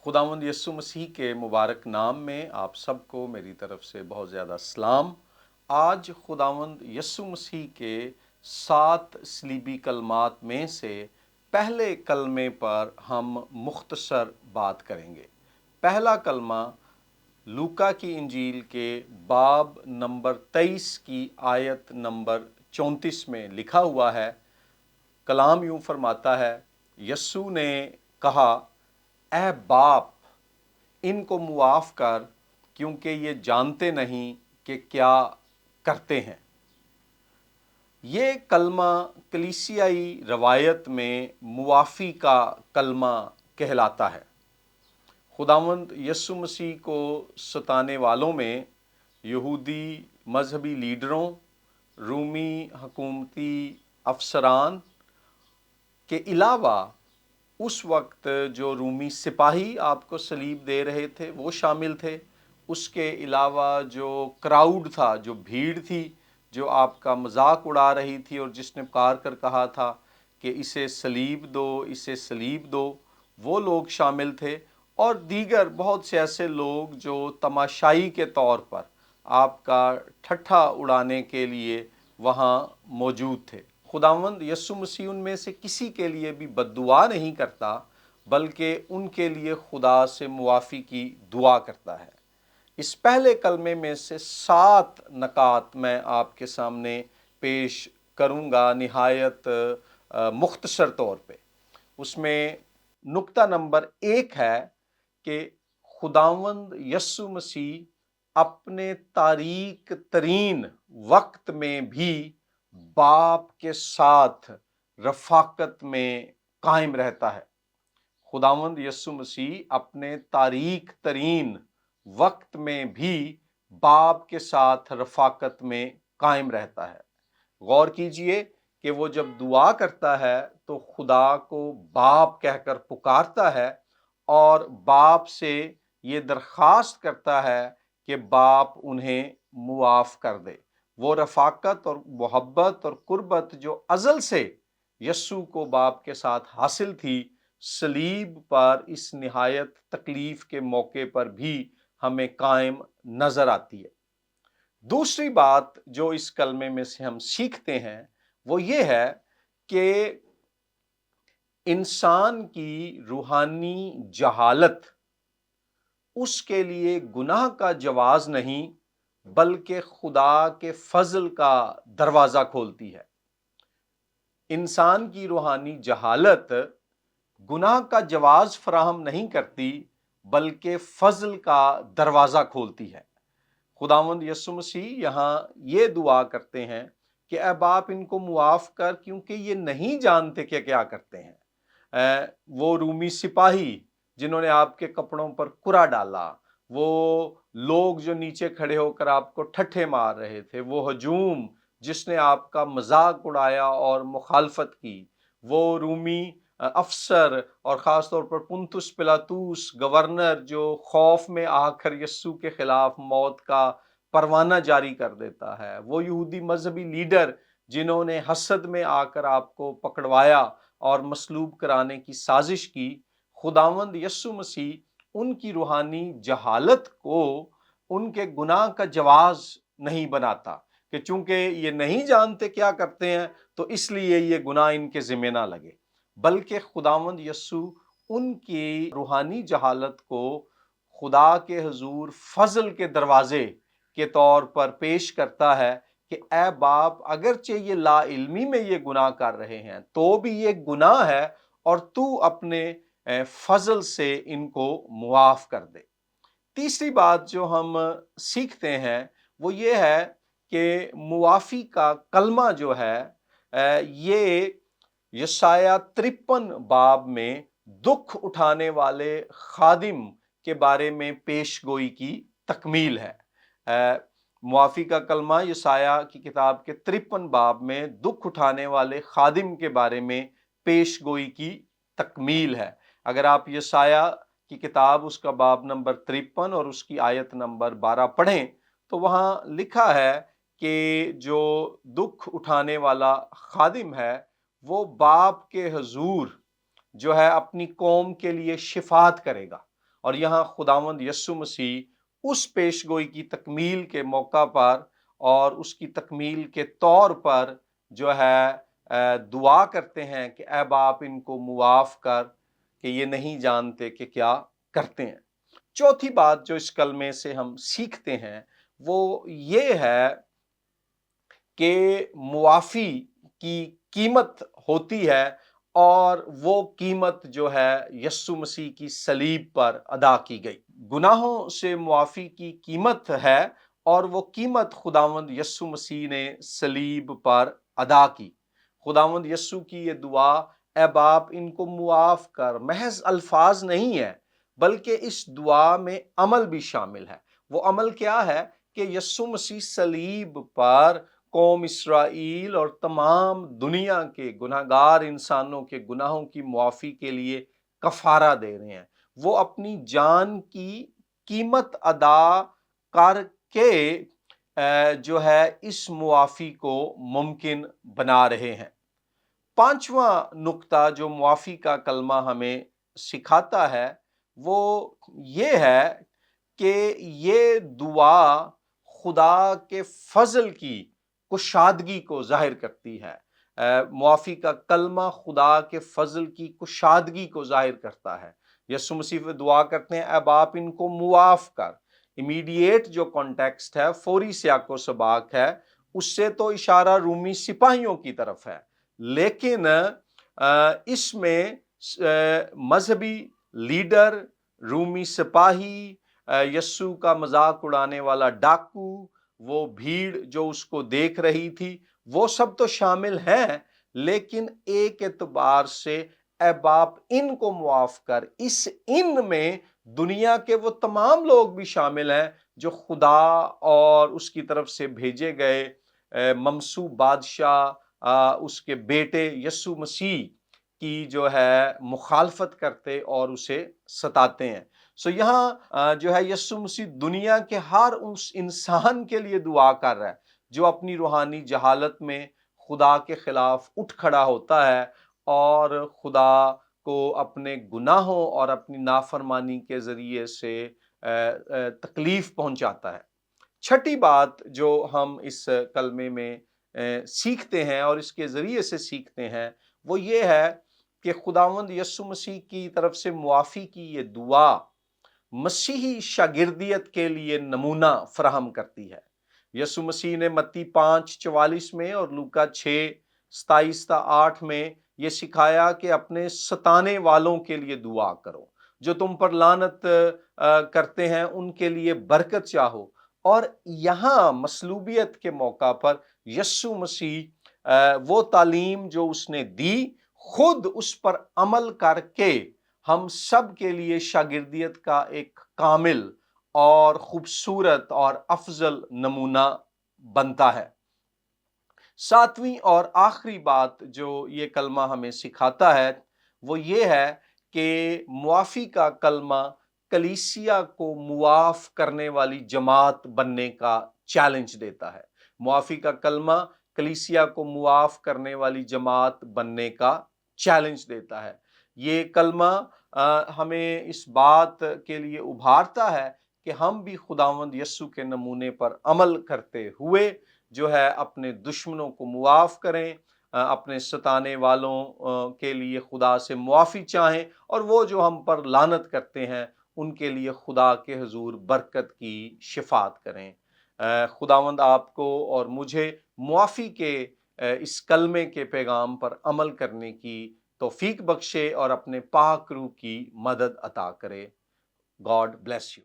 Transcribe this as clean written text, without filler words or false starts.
खुदावंद यस्सु मसीह के मुबारक नाम में आप सबको मेरी तरफ से बहुत ज़्यादा सलाम। आज खुदावंद यस्सु मसीह के 7 सलीबी कलमात में से पहले कलमे पर हम मुख्तसर बात करेंगे। पहला कलमा लूका की इंजील के बाब नंबर 23 की आयत नंबर 34 में लिखा हुआ है। कलाम यूं फरमाता है, यस्सु ने कहा, ऐ बाप, इनको मुआफ़ कर, क्योंकि ये जानते नहीं कि क्या करते हैं। ये कलमा कलीसियाई रवायत में मुआफ़ी का कलमा कहलाता है। खुदावंद यस्सु मसीह को सताने वालों में यहूदी मजहबी लीडरों, रूमी हकूमती अफसरान के अलावा उस वक्त जो रूमी सिपाही आपको सलीब दे रहे थे वो शामिल थे। उसके अलावा जो क्राउड था, जो भीड़ थी, जो आपका मजाक उड़ा रही थी और जिसने पुकार कर कहा था कि इसे सलीब दो, इसे सलीब दो, वो लोग शामिल थे। और दीगर बहुत से ऐसे लोग जो तमाशाई के तौर पर आपका ठट्ठा उड़ाने के लिए वहाँ मौजूद थे। खुदावंद यस्सु मसीह उनमें से किसी के लिए भी बद्दुआ नहीं करता, बल्कि उनके लिए खुदा से मुआफ़ी की दुआ करता है। इस पहले कलमे में से 7 नकात मैं आपके सामने पेश करूँगा निहायत मुख्तसर तौर पे। उसमें नुक्ता नंबर 1 है कि खुदावंद यस्सु मसीह अपने तारीक तरीन वक्त में भी बाप के साथ रफ़ाकत में कायम रहता है। खुदावंद यस्सु मसीह अपने तारीक तरीन वक्त में भी बाप के साथ रफ़ाकत में कायम रहता है। गौर कीजिए कि वो जब दुआ करता है तो खुदा को बाप कहकर पुकारता है और बाप से ये दरख्वास्त करता है कि बाप उन्हें मुआफ़ कर दे। वो रफ़ाकत और मोहब्बत और कुर्बत जो अज़ल से यस्सु को बाप के साथ हासिल थी, सलीब पर इस निहायत तकलीफ़ के मौके पर भी हमें कायम नज़र आती है। दूसरी बात जो इस कलमे में से हम सीखते हैं वो ये है कि इंसान की रूहानी जहालत उसके लिए गुनाह का जवाज़ नहीं, बल्कि खुदा के फजल का दरवाज़ा खोलती है। इंसान की रूहानी जहालत गुनाह का जवाज़ फराहम नहीं करती, बल्कि फजल का दरवाज़ा खोलती है। खुदावंद यस्सु मसीह यहाँ ये दुआ करते हैं कि ऐ बाप, इनको मुआफ़ कर, क्योंकि ये नहीं जानते कि क्या करते हैं। वो रूमी सिपाही जिन्होंने आपके कपड़ों पर कुरा डाला, वो लोग जो नीचे खड़े होकर आपको ठट्ठे मार रहे थे, वो हजूम जिसने आपका मजाक उड़ाया और मुखालफत की, वो रूमी अफसर और ख़ास तौर पर पुंतुस पिलातूस गवर्नर जो खौफ में आकर यस्सु के खिलाफ मौत का परवाना जारी कर देता है, वो यहूदी मजहबी लीडर जिन्होंने हसद में आकर आपको पकड़वाया और मसलूब कराने की साजिश की। खुदावंद यस्सु मसीह उनकी रूहानी जहालत को उनके गुनाह का जवाज़ नहीं बनाता कि चूंकि ये नहीं जानते क्या करते हैं तो इसलिए ये गुनाह इनके ज़िम्मे ना लगे, बल्कि खुदावंद यस्सु उनकी रूहानी जहालत को खुदा के हुजूर फजल के दरवाजे के तौर पर पेश करता है कि ऐ बाप, अगरचे ये ला इल्मी में ये गुनाह कर रहे हैं तो भी ये गुनाह है और तू अपने फजल से इनको मुआफ़ कर दे। तीसरी बात जो हम सीखते हैं वो ये है कि मुआफ़ी का कलमा जो है ये यशाया 53 बाब में दुख उठाने वाले खादिम के बारे में पेशगोई की तकमील है। मुआफ़ी का कलमा यशाया की किताब के 53 बाब में दुख उठाने वाले खादिम के बारे में पेशगोई की तकमील है। अगर आप यशाया की किताब उसका बाब नंबर 53 और उसकी आयत नंबर 12 पढ़ें तो वहाँ लिखा है कि जो दुख उठाने वाला खादिम है वो बाप के हुजूर जो है अपनी कौम के लिए शिफात करेगा اور یہاں خداوند یسوع مسیح اس پیش گوئی کی تکمیل کے موقع پر اور اس کی تکمیل کے طور پر جو ہے دعا کرتے ہیں کہ اے باپ ان کو معاف کر کہ یہ نہیں جانتے کہ کیا کرتے ہیں۔ چوتھی بات جو اس کلمے سے ہم سیکھتے ہیں وہ یہ ہے کہ معافی کی قیمت ہوتی ہے، اور وہ قیمت جو ہے یسوع مسیح کی صلیب پر ادا کی گئی۔ گناہوں سے معافی کی قیمت ہے، اور وہ قیمت خداوند یسوع مسیح نے صلیب پر ادا کی۔ خداوند یسوع کی یہ دعا اے باپ ان کو معاف کر محض الفاظ نہیں ہے، بلکہ اس دعا میں عمل بھی شامل ہے۔ وہ عمل کیا ہے کہ یسوع مسیح صلیب پر قوم اسرائیل اور تمام دنیا کے گناہگار انسانوں کے گناہوں کی معافی کے لیے کفارہ دے رہے ہیں۔ وہ اپنی جان کی قیمت ادا کر کے جو ہے اس معافی کو ممکن بنا رہے ہیں۔ پانچواں نقطہ جو معافی کا کلمہ ہمیں سکھاتا ہے وہ یہ ہے کہ یہ دعا خدا کے فضل کی کشادگی کو ظاہر کرتی ہے۔ معافی کا کلمہ خدا کے فضل کی کشادگی کو ظاہر کرتا ہے۔ یسوع مسیح دعا کرتے ہیں اے باپ ان کو معاف کر۔ امیڈیٹ جو کانٹیکسٹ ہے، فوری سیاق و سباق ہے، اس سے تو اشارہ رومی سپاہیوں کی طرف ہے، لیکن اس میں مذہبی لیڈر، رومی سپاہی، یسوع کا مذاق اڑانے والا ڈاکو، وہ بھیڑ جو اس کو دیکھ رہی تھی، وہ سب تو شامل ہیں، لیکن ایک اعتبار سے اے باپ ان کو معاف کر، اس ان میں دنیا کے وہ تمام لوگ بھی شامل ہیں جو خدا اور اس کی طرف سے بھیجے گئے ممسو بادشاہ اس کے بیٹے یسوع مسیح کی جو ہے مخالفت کرتے اور اسے ستاتے ہیں۔ سو یہاں جو ہے یسوع مسیح دنیا کے ہر اس انسان کے لیے دعا کر رہا ہے جو اپنی روحانی جہالت میں خدا کے خلاف اٹھ کھڑا ہوتا ہے اور خدا کو اپنے گناہوں اور اپنی نافرمانی کے ذریعے سے تکلیف پہنچاتا ہے۔ چھٹی بات جو ہم اس کلمے میں سیکھتے ہیں اور اس کے ذریعے سے سیکھتے ہیں وہ یہ ہے کہ خداوند یسوع مسیح کی طرف سے معافی کی یہ دعا مسیحی شاگردیت کے لیے نمونہ فراہم کرتی ہے۔ یسوع مسیح نے متی 5:44 میں اور لوکا 6:27-8 میں یہ سکھایا کہ اپنے ستانے والوں کے لیے دعا کرو، جو تم پر لعنت کرتے ہیں ان کے لیے برکت چاہو۔ اور یہاں مصلوبیت کے موقع پر یسوع مسیح وہ تعلیم جو اس نے دی خود اس پر عمل کر کے ہم سب کے لیے شاگردیت کا ایک کامل اور خوبصورت اور افضل نمونہ بنتا ہے۔ ساتویں اور آخری بات جو یہ کلمہ ہمیں سکھاتا ہے وہ یہ ہے کہ معافی کا کلمہ کلیسیا کو معاف کرنے والی جماعت بننے کا چیلنج دیتا ہے۔ معافی کا کلمہ کلیسیا کو معاف کرنے والی جماعت بننے کا چیلنج دیتا ہے۔ یہ کلمہ ہمیں اس بات کے لیے ابھارتا ہے کہ ہم بھی خداوند یسوع کے نمونے پر عمل کرتے ہوئے جو ہے اپنے دشمنوں کو معاف کریں، اپنے ستانے والوں کے لیے خدا سے معافی چاہیں، اور وہ جو ہم پر لعنت کرتے ہیں ان کے لیے خدا کے حضور برکت کی شفاعت کریں۔ خداوند آپ کو اور مجھے معافی کے اس کلمے کے پیغام پر عمل کرنے کی توفیق بخشے اور اپنے پاک روح کی مدد عطا کرے۔ God bless you.